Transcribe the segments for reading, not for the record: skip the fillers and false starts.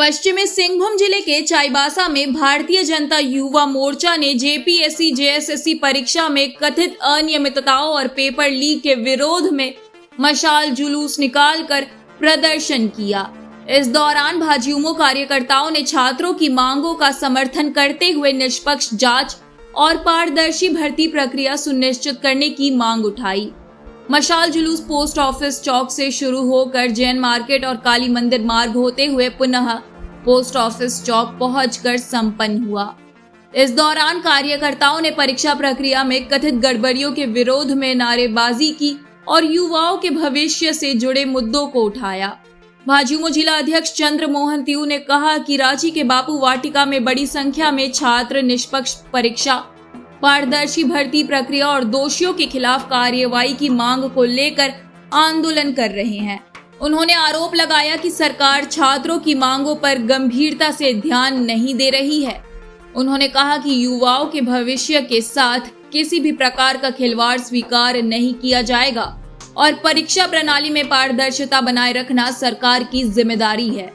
पश्चिमी सिंहभूम जिले के चाईबासा में भारतीय जनता युवा मोर्चा ने जेपीएससी जेएसएससी परीक्षा में कथित अनियमितताओं और पेपर लीक के विरोध में मशाल जुलूस निकालकर प्रदर्शन किया। इस दौरान भाजयुमो कार्यकर्ताओं ने छात्रों की मांगों का समर्थन करते हुए निष्पक्ष जांच और पारदर्शी भर्ती प्रक्रिया सुनिश्चित करने की मांग उठाई। मशाल जुलूस पोस्ट ऑफिस चौक से शुरू होकर जैन मार्केट और काली मंदिर मार्ग होते हुए पुनः पोस्ट ऑफिस चौक पहुंचकर संपन्न हुआ। इस दौरान कार्यकर्ताओं ने परीक्षा प्रक्रिया में कथित गड़बड़ियों के विरोध में नारेबाजी की और युवाओं के भविष्य से जुड़े मुद्दों को उठाया। भाजयुमो जिला अध्यक्ष चंद्र मोहन तियू ने कहा कि रांची के बापू वाटिका में बड़ी संख्या में छात्र निष्पक्ष परीक्षा, पारदर्शी भर्ती प्रक्रिया और दोषियों के खिलाफ कार्रवाई की मांग को लेकर आंदोलन कर रहे हैं। उन्होंने आरोप लगाया कि सरकार छात्रों की मांगों पर गंभीरता से ध्यान नहीं दे रही है। उन्होंने कहा कि युवाओं के भविष्य के साथ किसी भी प्रकार का खिलवाड़ स्वीकार नहीं किया जाएगा और परीक्षा प्रणाली में पारदर्शिता बनाए रखना सरकार की जिम्मेदारी है।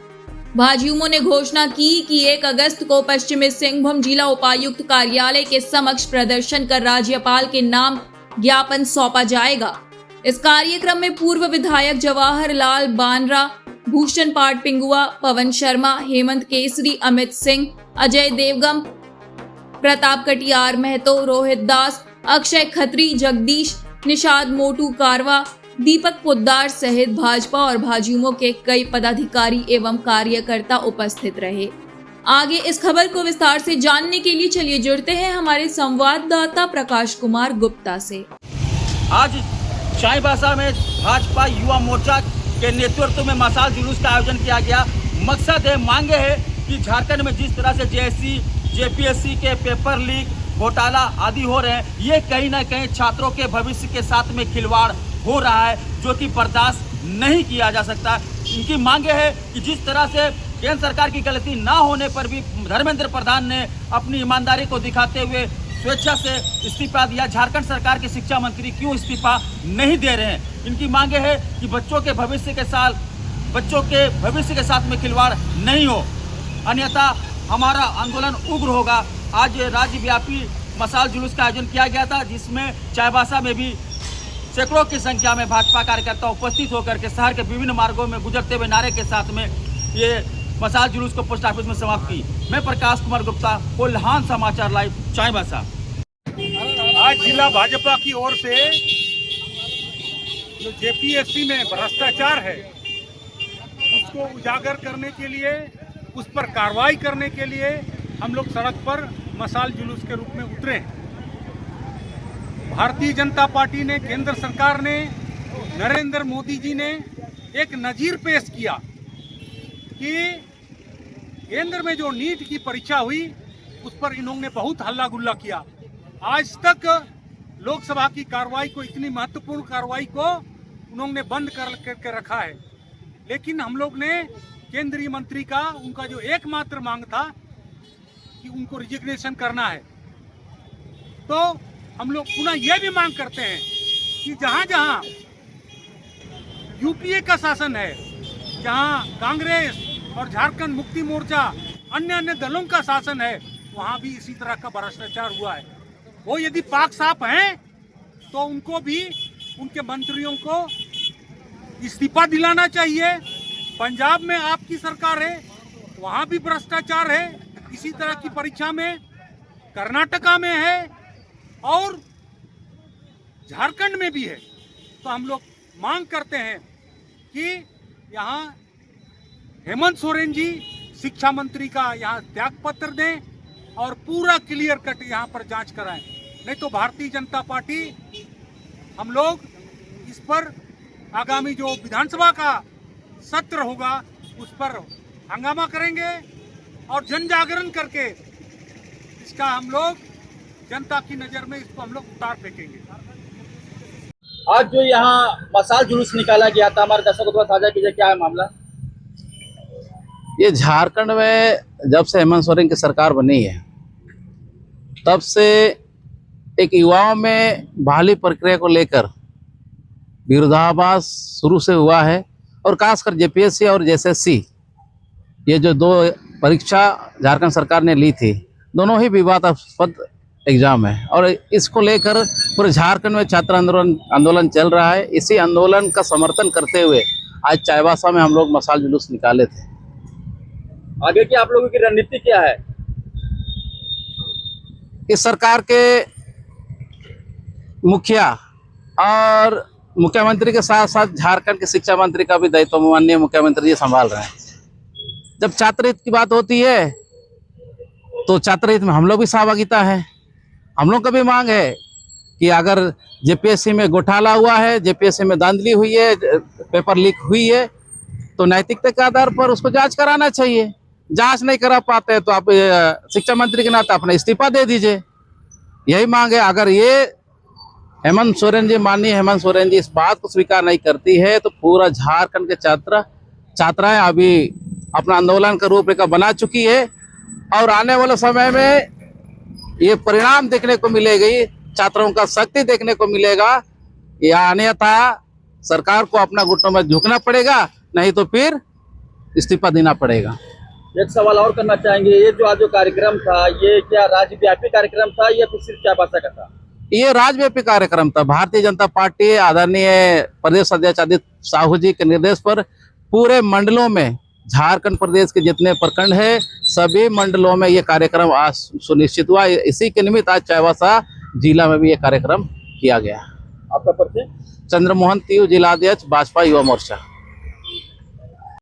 भाजयुमो ने घोषणा की कि 1 अगस्त को पश्चिमी सिंहभूम जिला उपायुक्त कार्यालय के समक्ष प्रदर्शन कर राज्यपाल के नाम ज्ञापन सौंपा जाएगा। इस कार्यक्रम में पूर्व विधायक जवाहरलाल बानरा, भूषण पाट पिंगुआ, पवन शर्मा, हेमंत केसरी, अमित सिंह, अजय देवगम, प्रताप कटियार महतो, रोहित दास, अक्षय खत्री, जगदीश, निषाद मोटू कारवा, दीपक पोद्दार सहित भाजपा और भाजयुमो के कई पदाधिकारी एवं कार्यकर्ता उपस्थित रहे। आगे इस खबर को विस्तार से जानने के लिए चलिए जुड़ते हैं हमारे संवाददाता प्रकाश कुमार गुप्ता से। आज चाईबासा में भाजपा युवा मोर्चा के नेतृत्व में मशाल जुलूस का आयोजन किया गया। मकसद है, मांगे है कि झारखंड में जिस तरह से जेएससी जेपीएससी के पेपर लीक, घोटाला आदि हो रहे हैं, ये कहीं ना कहीं छात्रों के भविष्य के साथ में खिलवाड़ हो रहा है, जो कि बर्दाश्त नहीं किया जा सकता। इनकी मांगे है कि जिस तरह से केंद्र सरकार की गलती ना होने पर भी धर्मेंद्र प्रधान ने अपनी ईमानदारी को दिखाते हुए स्वेच्छा से इस्तीफा दिया, झारखंड सरकार के शिक्षा मंत्री क्यों इस्तीफा नहीं दे रहे हैं। इनकी मांगे है कि बच्चों के भविष्य के साथ में खिलवाड़ नहीं हो, अन्यथा हमारा आंदोलन उग्र होगा। आज राज्यव्यापी मशाल जुलूस का आयोजन किया गया था, जिसमें चाईबासा में भी सैकड़ों की संख्या में भाजपा कार्यकर्ता उपस्थित होकर के शहर के विभिन्न मार्गों में गुजरते हुए नारे के साथ में ये मशाल जुलूस को पोस्ट ऑफिस में समाप्त की। मैं प्रकाश कुमार गुप्ता, कोल्हान समाचार लाइव, चाईबासा। आज जिला भाजपा की ओर से जो जेपीएससी में भ्रष्टाचार है उसको उजागर करने के लिए, उस पर कार्रवाई करने के लिए हम लोग सड़क पर मशाल जुलूस के रूप में उतरे हैं। भारतीय जनता पार्टी ने, केंद्र सरकार ने, नरेंद्र मोदी जी ने एक नजीर पेश किया कि केंद्र में जो नीट की परीक्षा हुई उस पर इन्होंने बहुत हल्ला गुल्ला किया। आज तक लोकसभा की कार्रवाई को, इतनी महत्वपूर्ण कार्रवाई को उन्होंने बंद करके रखा है। लेकिन हम लोग ने केंद्रीय मंत्री का, उनका जो एकमात्र मांग था कि उनको रिजिग्नेशन करना है, तो हम लोग पुनः यह भी मांग करते हैं कि जहां जहां यूपीए का शासन है, जहां कांग्रेस और झारखंड मुक्ति मोर्चा अन्य दलों का शासन है, वहां भी इसी तरह का भ्रष्टाचार हुआ है। वो यदि पाक साफ हैं तो उनको भी, उनके मंत्रियों को इस्तीफा दिलाना चाहिए। पंजाब में आपकी सरकार है, वहां भी भ्रष्टाचार है इसी तरह की परीक्षा में, कर्नाटका में है और झारखंड में भी है। तो हम लोग मांग करते हैं कि यहाँ हेमंत सोरेन जी शिक्षा मंत्री का यहाँ त्यागपत्र दें और पूरा क्लियर कट यहाँ पर जांच कराएं। नहीं तो भारतीय जनता पार्टी, हम लोग इस पर आगामी जो विधानसभा का सत्र होगा उस पर हंगामा करेंगे और जन जागरण करके इसका हम लोग जनता की नजर में इसको हम लोग उतार फेंकेंगे। आज जो यहाँ मशाल जुलूस निकाला गया था, हमारे दर्शकों को साझा कीजिए, क्या है मामला? ये झारखंड में जब से हेमंत सोरेन की सरकार बनी है तब से एक युवाओं में बहाली प्रक्रिया को लेकर विरोधाभास शुरू से हुआ है और खासकर जेपीएससी और जेएसएससी ये जो 2 परीक्षा झारखंड सरकार ने ली थी, दोनों ही विवादास्पद एग्जाम है और इसको लेकर पूरे झारखंड में छात्र आंदोलन चल रहा है। इसी आंदोलन का समर्थन करते हुए आज चाईबासा में हम लोग मशाल जुलूस निकाले थे। आगे की आप लोगों की रणनीति क्या है? इस सरकार के मुखिया और मुख्यमंत्री के साथ साथ झारखंड के शिक्षा मंत्री का भी दायित्व माननीय मुख्यमंत्री जी संभाल रहे हैं। जब छात्र हित की बात होती है तो छात्र हित में हम लोग भी सहभागिता है। हम लोग का भी मांग है कि अगर जेपीएससी में घोटाला हुआ है, जेपीएससी में धांधली हुई है, पेपर लीक हुई है, तो नैतिकता के आधार पर उसको जांच कराना चाहिए। जांच नहीं करा पाते हैं तो आप शिक्षा मंत्री के नाते अपना इस्तीफा दे दीजिए, यही मांग है। अगर ये हेमंत सोरेन जी, माननीय हेमंत सोरेन जी इस बात को स्वीकार नहीं करती है तो पूरा झारखंड के छात्राएं अभी अपना आंदोलन का रूपरेखा बना चुकी है और आने वाले समय में ये परिणाम देखने को मिलेगी, छात्रों का शक्ति देखने को मिलेगा, या अन्यथा सरकार को अपना घुटनों में झुकना पड़ेगा, नहीं तो फिर इस्तीफा देना पड़ेगा। एक सवाल और करना चाहेंगे, ये जो आज जो कार्यक्रम था, ये क्या राज्यव्यापी कार्यक्रम था या फिर सिर्फ चाईबासा का था? ये राज्यव्यापी कार्यक्रम था। भारतीय जनता पार्टी आदरणीय प्रदेश अध्यक्ष आदित्य साहू जी के निर्देश पर पूरे मंडलों में, झारखंड प्रदेश के जितने प्रखंड है सभी मंडलों में ये कार्यक्रम आज सुनिश्चित हुआ। इसी के निमित्त आज चाईबासा जिला में भी ये कार्यक्रम किया गया। आपका परिचय? चंद्रमोहन तिवारी, जिला अध्यक्ष भाजपा युवा मोर्चा।